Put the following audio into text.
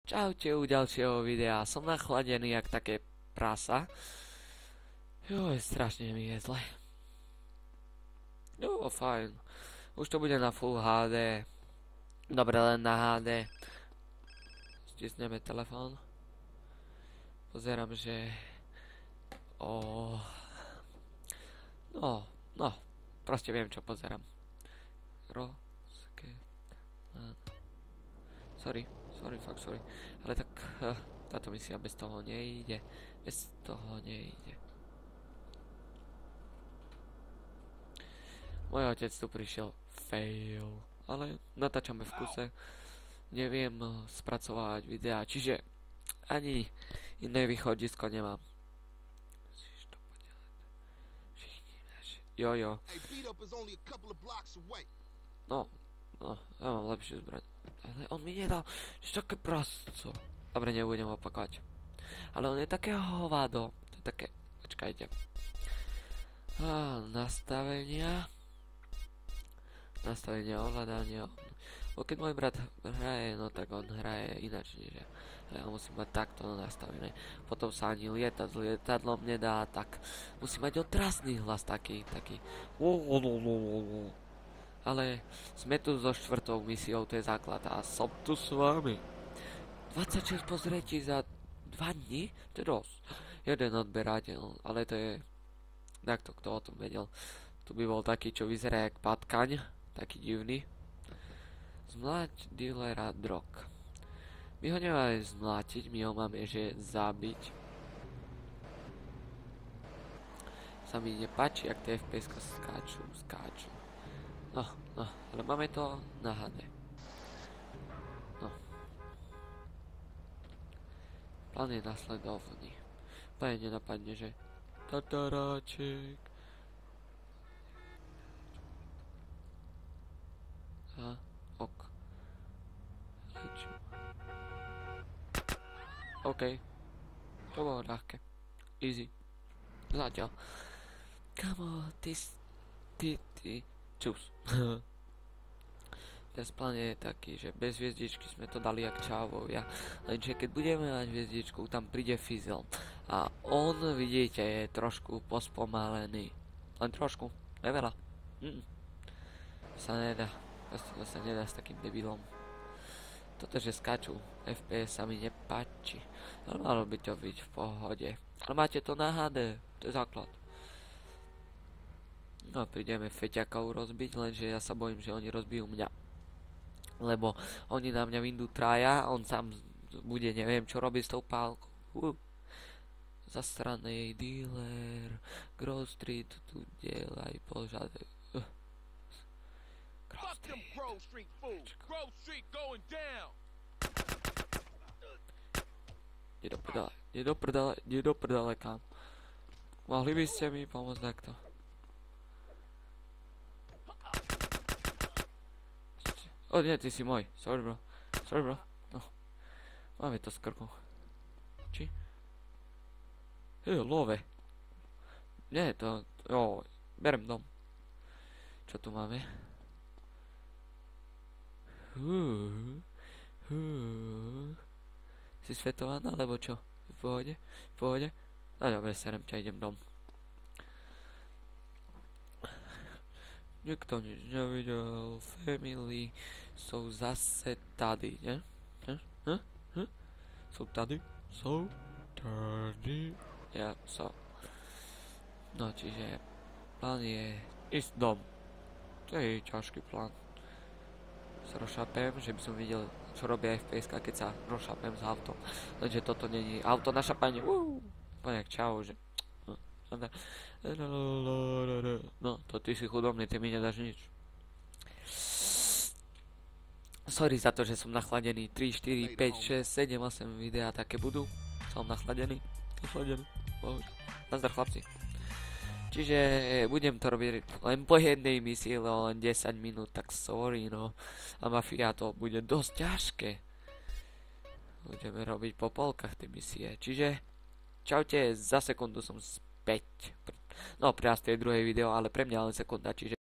Čaute u ďalšieho videa. Som nachladený jak také prasa. Joj, strašne mi je zle. Jo, fajn. Už to bude na Full HD. Dobre, len na HD. Stisneme telefón. Pozerám, že... No. Proste viem, čo pozerám. Sorry. Ale tak táto misia bez toho nejde. Môj otec tu prišiel. Fail. Ale natáčame v kuse. Neviem spracovať videá, čiže ani iné východisko nemám. Jo. No, ja mám lepšiu zbraň. Ale on mi nedal, že také prasco. Dobre, nebudem opakovať. Ale on je také hovado. To je také, počkajte. Nastavenia ovládania. Bo keď môj brat hraje, no tak on hraje ináč, než ja. Ja musím mať takto nastavené. Potom sa ani lietať s lietadlom nedá, tak musím mať otrasný hlas taký. Ale sme tu so 4. misiou, to je základ a som tu s vami. 26 pozretí za 2 dní? To je dosť. Jeden odberateľ, ale to je... Takto, kto o tom vedel. Tu by bol taký, čo vyzerá jak patkaň, taký divný. Zmlať dealera drog. My ho nemáme zmlátiť, my ho máme, že zabiť. Sa mi nepáči, ak tie FPS skáču. No, ale máme to na HD. No. Plán je nasledovný. Plán nenapadne, že tataráček. Ok. OK. To bolo ľahké. Easy. Zatiaľ. Kamo, ty. Čus. Ten plán je taký, že bez hviezdičky sme to dali jak čávovia. Lenže keď budeme mať hviezdičku, tam príde Fizzle. A on, vidíte, je trošku pospomalený. Len trošku. Neveľa. Sa nedá. To sa nedá s takým debilom. Toto, že skáču FPS sa mi nepáči. Ale malo by to byť v pohode. Ale máte to na HD. To je základ. No, prídeme feťakov rozbiť, lenže ja sa bojím, že oni rozbijú mňa. Lebo oni na mňa vyndú traja, on sám bude, neviem, čo robí s tou pálkou. Zasranej dealer, Grove Street, tu delaj požiadaj. Grove Street fool. Grove Street going down. Nie do prdele, kam. Mohli by ste mi pomôcť takto? O nie, ty si môj. Sorry bro. No. Máme to s krkou. Či? Love. Nie, to... berem dom. Čo tu máme? Si svetovaná, alebo čo? V pohode? No dobre, serem ťa, idem dom. Nikto nič nevidel. Family sú zase tady, ne? Sú tady? Ja som. No, čiže plán je ísť dom. To je ťažký plán. Sa rozšapem, že by som videl, čo robia FPS-ka, keď sa rozšapem s autom. Lenže toto není auto na šapanie. Poňak čau, že... No, to ty si chudobný, ty mi nedáš nič. Sorry za to, že som nachladený. 3, 4, 5, 6, 7, 8 videá také budú. Som nachladený. Nazdar chlapci. Čiže budem to robiť len po jednej misii, len 10 minút, tak sorry, no. A mafia to bude dosť ťažké. Budeme robiť po polkách tie misie. Čiže, čaute, za sekundu som späť. No, pri nás to je druhé video, ale pre mňa len sekunda, čiže